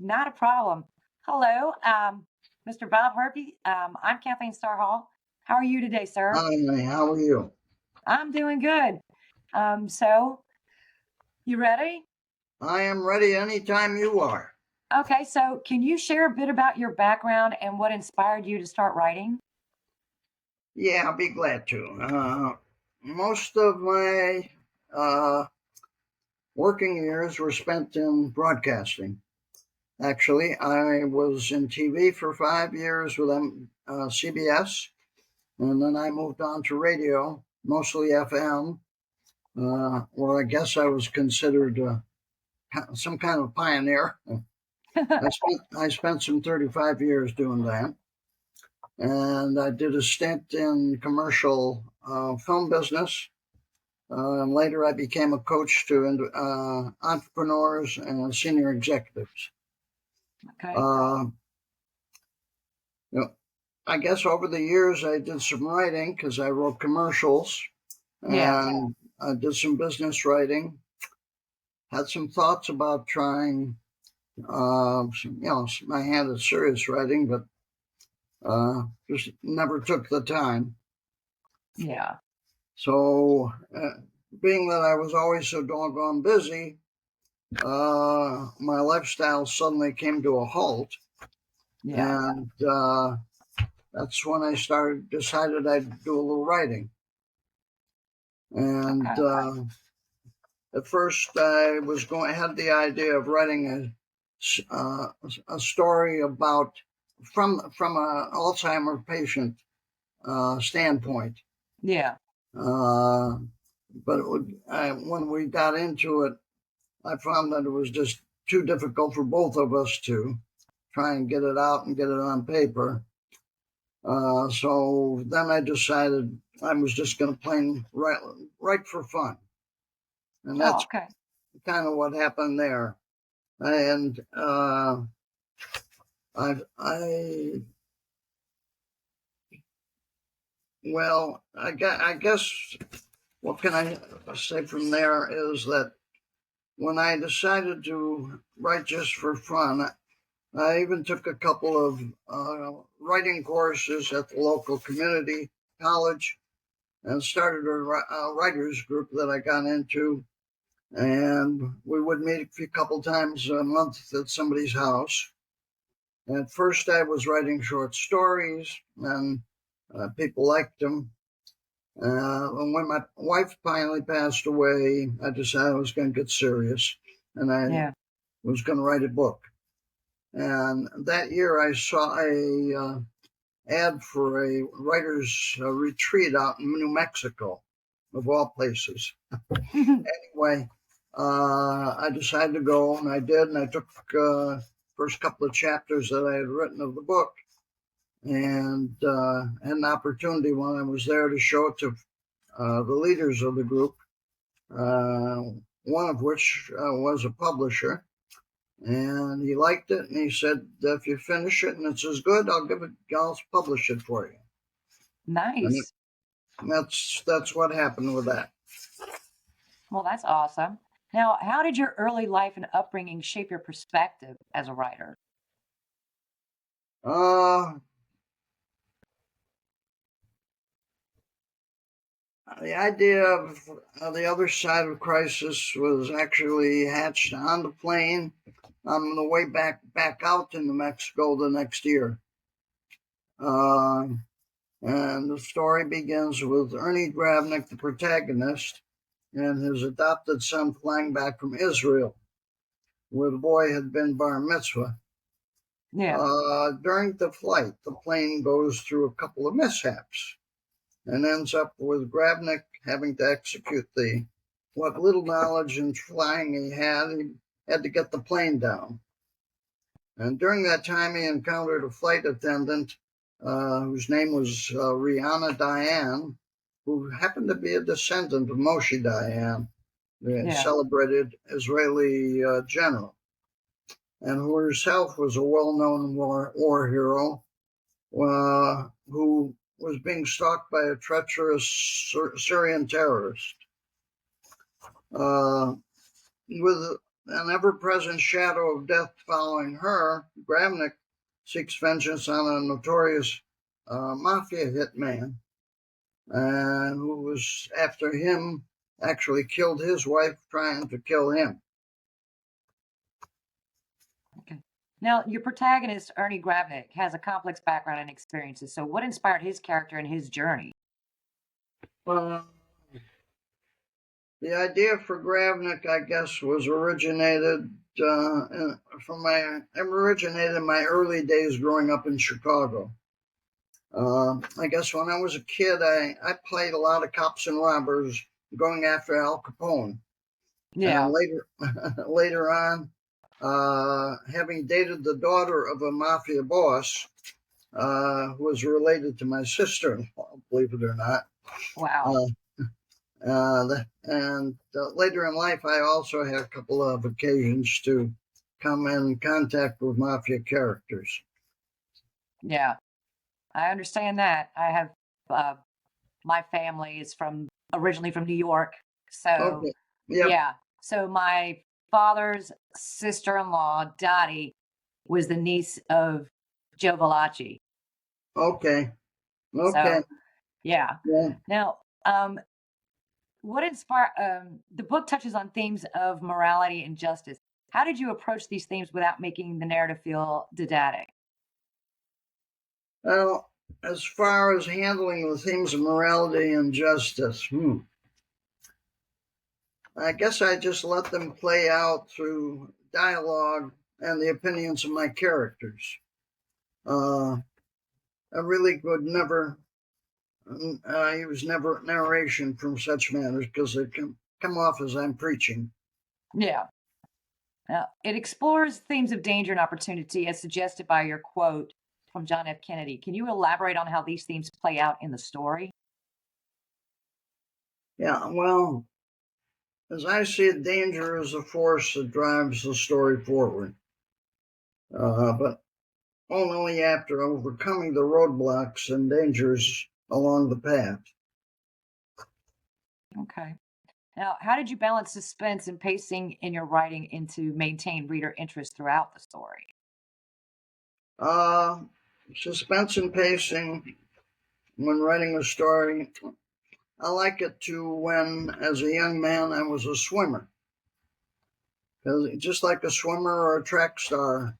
Not a problem. Hello, Mr. Bob Herpe. I'm Kathleen Starhall. How are you today, sir? Hi, how are you? I'm doing good. So you ready? I am ready anytime you are. Okay, so can you share a bit about your background and what inspired you to start writing? Yeah, I'll be glad to. Most of my uh, working years were spent in broadcasting. Actually, I was in TV for 5 years with CBS, and then I moved on to radio, mostly FM, where I guess I was considered some kind of pioneer. I spent some 35 years doing that. And I did a stint in commercial film business. And later, I became a coach to entrepreneurs and senior executives. Okay. You know, I guess over the years, I did some writing because I wrote commercials, Yeah. and I did some business writing. Had some thoughts about trying, my hand at serious writing, but just never took the time. Yeah. So, being that I was always so doggone busy, my lifestyle suddenly came to a halt. Yeah. And that's when I decided I'd do a little writing. And Okay. at first, I had the idea of writing a story about from an Alzheimer patient standpoint. Yeah. But when we got into it, I found that it was just too difficult for both of us to try and get it out and get it on paper. So then I decided I was just going to write for fun. And Oh, that's okay. kind of what happened there. And I guess what can I say from there is that when I decided to write just for fun, I even took a couple of writing courses at the local community college and started a writers group that I got into. And we would meet a couple times a month at somebody's house. At first, I was writing short stories, and people liked them. And when my wife finally passed away, I decided I was going to get serious, and I was going to write a book. And that year, I saw a ad for a writer's retreat out in New Mexico, of all places. Anyway, I decided to go, and I did, and I took first couple of chapters that I had written of the book, and had an opportunity when I was there to show it to the leaders of the group, one of which was a publisher. And he liked it, and he said, if you finish it and it's as good, I'll publish it for you. Nice. And that's what happened with that. Well, that's awesome. Now, how did your early life and upbringing shape your perspective as a writer? The idea of the other side of crisis was actually hatched on the plane on the way back out to New Mexico the next year. And the story begins with Ernie Gravnick, the protagonist, and his adopted son flying back from Israel, where the boy had been bar mitzvah. Yeah. During the flight, the plane goes through a couple of mishaps and ends up with Gravnick having to execute what little knowledge in flying he had to get the plane down. And during that time, he encountered a flight attendant whose name was Riana Dayan, who happened to be a descendant of Moshe Dayan, the celebrated Israeli general, and who herself was a well-known war hero who was being stalked by a treacherous Syrian terrorist. With an ever-present shadow of death following her, Gravnick seeks vengeance on a notorious Mafia hitman, who was after him, actually killed his wife trying to kill him. Okay. Now, your protagonist, Ernie Gravnick, has a complex background and experiences. So, what inspired his character and his journey? The idea for Gravnick, I guess, was originated in my early days growing up in Chicago. I guess when I was a kid, I played a lot of cops and robbers going after Al Capone. Yeah. And later on, having dated the daughter of a mafia boss, who was related to my sister-in-law, believe it or not. Wow. Later in life, I also had a couple of occasions to come in contact with mafia characters. Yeah. I understand that. I have my family is originally from New York. So, Okay. Yep. yeah. So my father's sister-in-law, Dottie, was the niece of Joe Valachi. Okay. So, yeah. Yeah. Now, what inspired the book touches on themes of morality and justice. How did you approach these themes without making the narrative feel didactic? Well, as far as handling the themes of morality and justice, I guess I just let them play out through dialogue and the opinions of my characters. I really could never use narration from such matters because it can come off as I'm preaching. Yeah. Now, it explores themes of danger and opportunity as suggested by your quote from John F. Kennedy. Can you elaborate on how these themes play out in the story? Yeah, well, as I see it, danger is the force that drives the story forward. But only after overcoming the roadblocks and dangers along the path. Okay. Now, how did you balance suspense and pacing in your writing and to maintain reader interest throughout the story? Suspense and pacing when writing a story, I like it to when, as a young man, I was a swimmer. Because just like a swimmer or a track star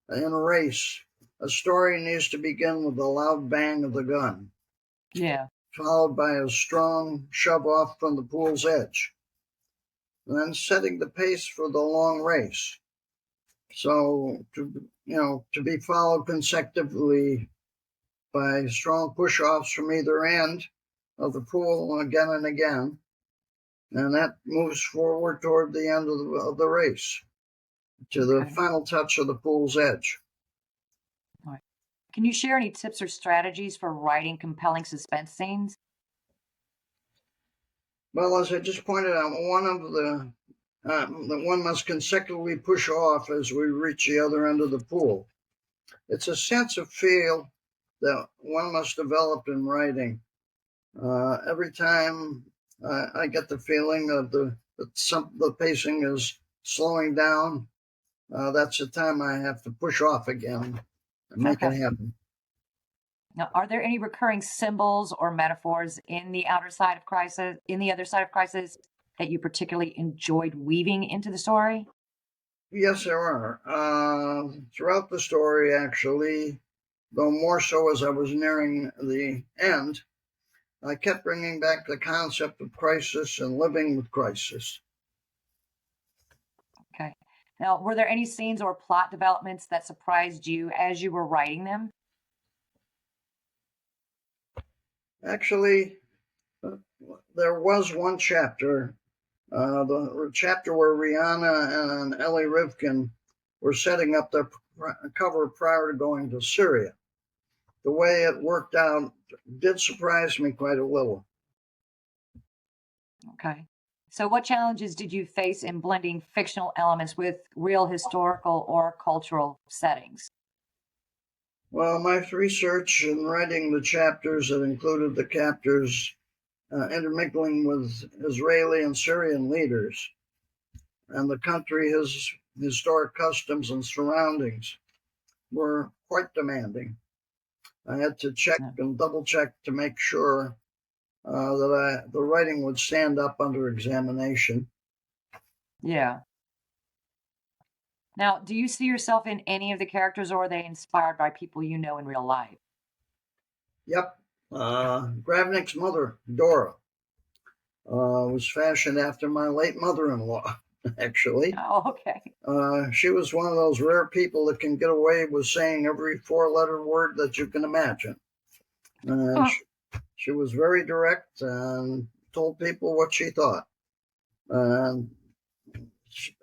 in a race, a story needs to begin with a loud bang of the gun, Yeah. followed by a strong shove off from the pool's edge, and then setting the pace for the long race. So to be followed consecutively by strong push-offs from either end of the pool again and again, and that moves forward toward the end of the race to the Okay. final touch of the pool's edge. All right. Can you share any tips or strategies for writing compelling suspense scenes? Well, as I just pointed out, one must consecutively push off as we reach the other end of the pool. It's a sense of feel that one must develop in writing. Every time I get the feeling that the pacing is slowing down, that's the time I have to push off again and make it happen. Now, are there any recurring symbols or metaphors in the other side of crisis that you particularly enjoyed weaving into the story? Yes, there are. Throughout the story, actually, though more so as I was nearing the end, I kept bringing back the concept of crisis and living with crisis. Okay. Now, were there any scenes or plot developments that surprised you as you were writing them? Actually, there was one chapter, the chapter where Riana and Ellie Rivkin were setting up their cover prior to going to Syria. The way it worked out did surprise me quite a little. Okay. So, what challenges did you face in blending fictional elements with real historical or cultural settings? Well, my research in writing the chapters that included the captors intermingling with Israeli and Syrian leaders and the country, his historic customs and surroundings were quite demanding. I had to check and double check to make sure that the writing would stand up under examination. Yeah. Now, do you see yourself in any of the characters, or are they inspired by people you know in real life? Yep. Gravnick's mother, Dora, was fashioned after my late mother-in-law, actually. Oh, okay. She was one of those rare people that can get away with saying every four-letter word that you can imagine. And she was very direct and told people what she thought.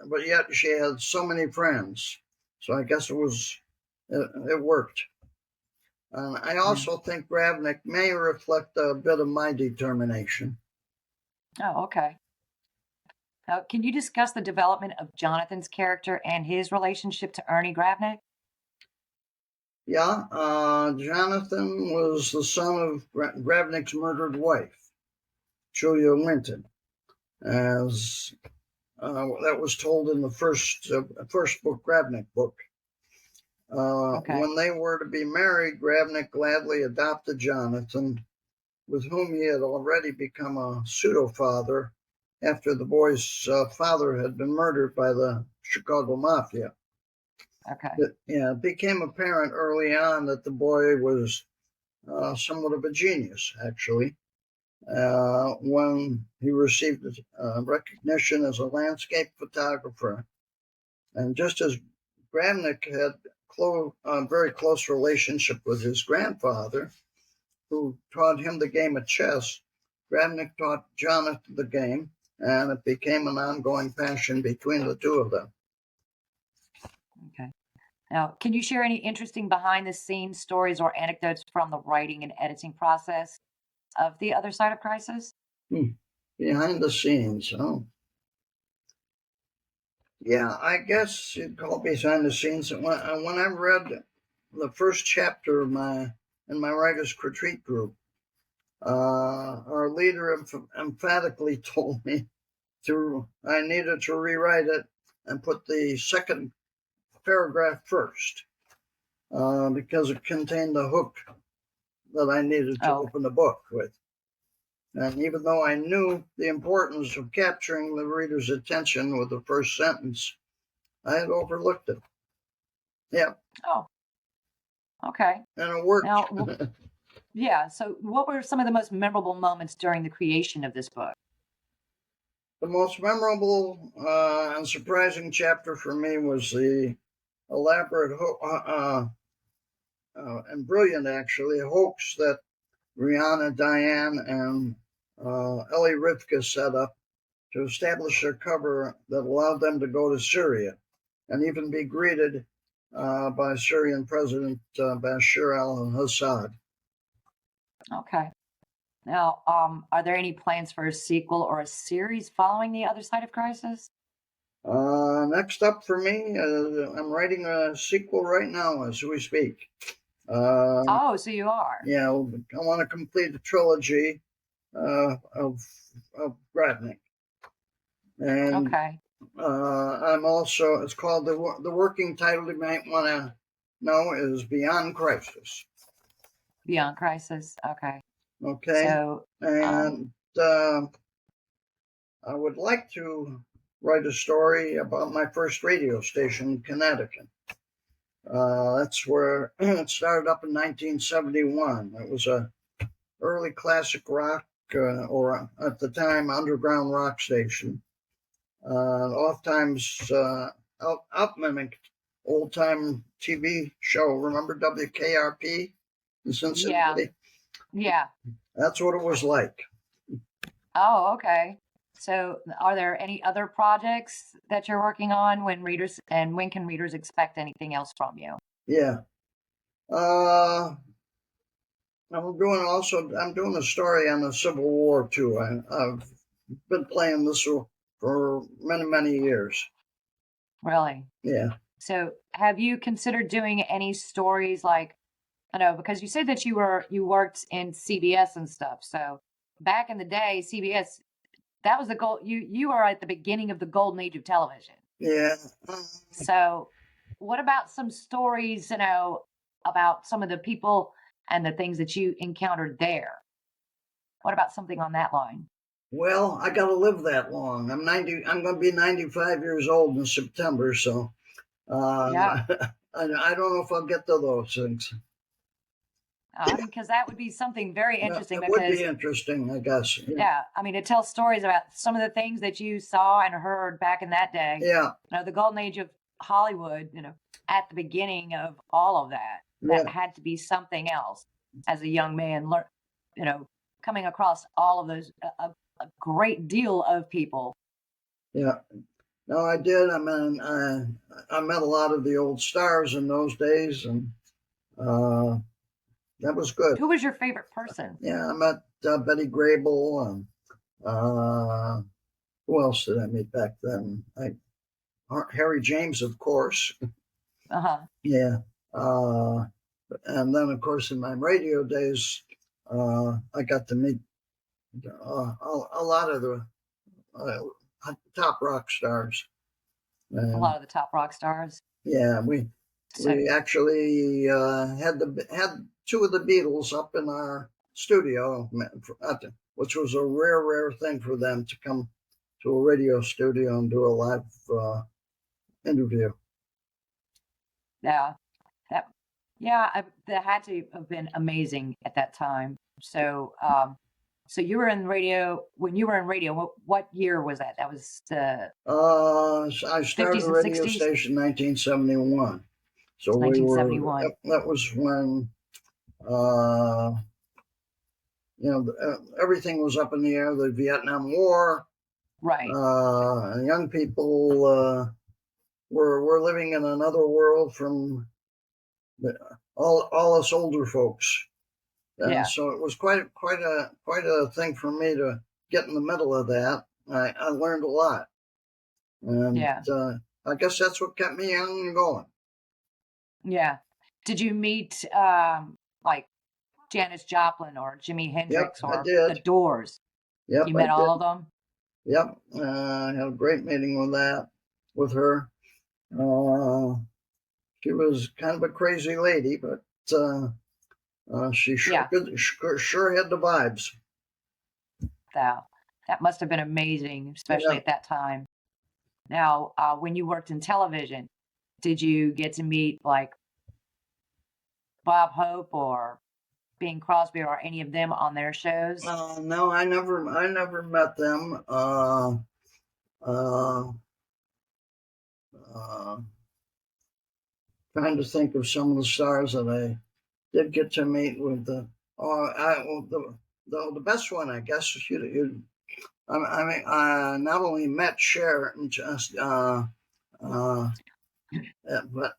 But yet she had so many friends. So I guess it worked. And I also think Gravnick may reflect a bit of my determination. Oh, okay. Now, can you discuss the development of Jonathan's character and his relationship to Ernie Gravnick? Yeah, Jonathan was the son of Gravnick's murdered wife, Julia Winton, as that was told in the first book, Gravnick book. When they were to be married, Gravnick gladly adopted Jonathan, with whom he had already become a pseudo-father after the boy's father had been murdered by the Chicago Mafia. Okay. It became apparent early on that the boy was somewhat of a genius, actually, when he received recognition as a landscape photographer. And just as Gravnick had a very close relationship with his grandfather, who taught him the game of chess, Gravnick taught Jonathan the game, and it became an ongoing passion between the two of them. Okay. Now, can you share any interesting behind-the-scenes stories or anecdotes from the writing and editing process of The Other Side of Crisis? Behind the scenes, oh. Yeah, I guess you'd call it behind the scenes. When I read the first chapter in my writer's retreat group, our leader emphatically told me I needed to rewrite it and put the second paragraph first, because it contained the hook that I needed to open the book with. And even though I knew the importance of capturing the reader's attention with the first sentence, I had overlooked it. Yeah. Oh, okay. And it worked. Now, yeah. So, what were some of the most memorable moments during the creation of this book? The most memorable and surprising chapter for me was the elaborate and brilliant, actually, hoax that Riana, Dayan, and Ellie Rivka set up to establish a cover that allowed them to go to Syria and even be greeted by Syrian President Bashar al-Assad. Okay. Now, are there any plans for a sequel or a series following The Other Side of Crisis? Next up for me, I'm writing a sequel right now as we speak. So you are? Yeah, I want to complete a trilogy of Gravnick. And I'm also, it's called, the working title you might want to know is Beyond Crisis. Beyond Crisis, okay. Okay. So, and I would like to write a story about my first radio station in Connecticut. That's where it started up in 1971. It was a early classic rock, or at the time, underground rock station. Oftentimes out-mimicked old-time TV show. Remember WKRP in Cincinnati? Yeah. That's what it was like. Oh, okay. So are there any other projects that you're working on when can readers expect anything else from you? Yeah. I'm doing a story on the Civil War too. I've been playing this for many, many years. Really? Yeah. So have you considered doing any stories like, I know, because you said that you worked in CBS and stuff. So back in the day, CBS that was the goal. You are at the beginning of the golden age of television. Yeah. So, what about some stories, about some of the people and the things that you encountered there? What about something on that line? Well, I got to live that long. I'm 90. I'm going to be 95 years old in September, so Yeah. I don't know if I'll get to those things. I mean, because that would be something very Yeah, interesting it would because, be interesting, I guess. yeah, I mean, it tells stories about some of the things that you saw and heard back in that day. Yeah. The golden age of Hollywood, at the beginning of all of that, that Yeah. had to be something else as a young man, coming across all of those, a great deal of people. Yeah. No, I did. I mean, I met a lot of the old stars in those days, and that was good. Who was your favorite person? Yeah, I met Betty Grable, and who else did I meet back then? Harry James, of course. Uh-huh. Yeah. And then, of course, in my radio days, I got to meet a lot of the top rock stars. A lot of the top rock stars. Yeah, we actually had two of the Beatles up in our studio, which was a rare thing for them to come to a radio studio and do a live interview. Yeah, that had to have been amazing at that time. So, so you were in radio when you were in radio. What year was that? That was the. I started a radio station in 1971. So 1971. That was when everything was up in the air. The Vietnam War. Right. Young people were living in another world from all us older folks. And so it was quite a thing for me to get in the middle of that. I learned a lot, and I guess that's what kept me young and going. Yeah. Did you meet like Janis Joplin or Jimi Hendrix or the Doors? Yep, you met all of them. Yep, I had a great meeting with her. She was kind of a crazy lady, but she sure had the vibes. That must have been amazing, especially at that time. Now, when you worked in television, did you get to meet like Bob Hope or Bing Crosby or any of them on their shows? No, I never met them. Trying to think of some of the stars that I did get to meet with. The best one, I guess, I not only met Cher and just but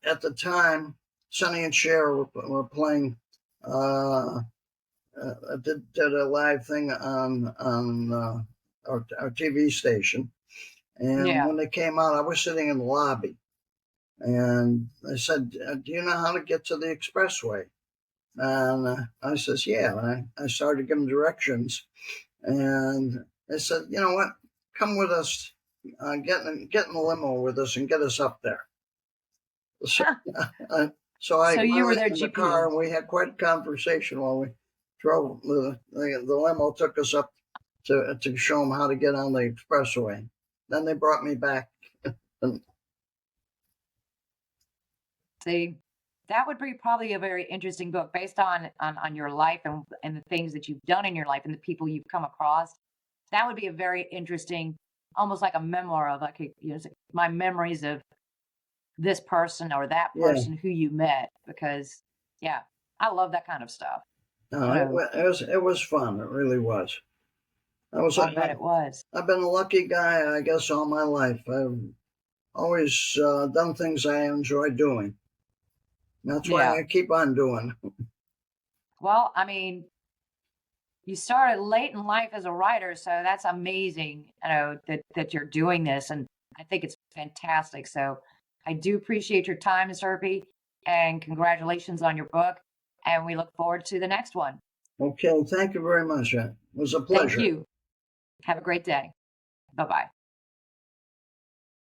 at the time, Sonny and Cher were playing. Did a live thing on our TV station, and when they came out, I was sitting in the lobby, and I said, "Do you know how to get to the expressway?" And I says, "Yeah." And I started giving directions, and they said, "You know what? Come with us. Get in the limo with us and get us up there." So I you were there in the car, and we had quite a conversation while we drove. The limo took us up to show them how to get on the expressway. Then they brought me back. See, that would be probably a very interesting book based on your life and the things that you've done in your life and the people you've come across. That would be a very interesting, almost like a memoir of my memories of this person or that person who you met, because I love that kind of stuff. It was fun. It really was. I bet it was. I've been a lucky guy, I guess, all my life. I've always done things I enjoy doing. That's why I keep on doing. Well, I mean, you started late in life as a writer, so that's amazing, that you're doing this, and I think it's fantastic. So I do appreciate your time, Ms. Herpe, and congratulations on your book, and we look forward to the next one. Okay, thank you very much. It was a pleasure. Thank you. Have a great day. Bye-bye.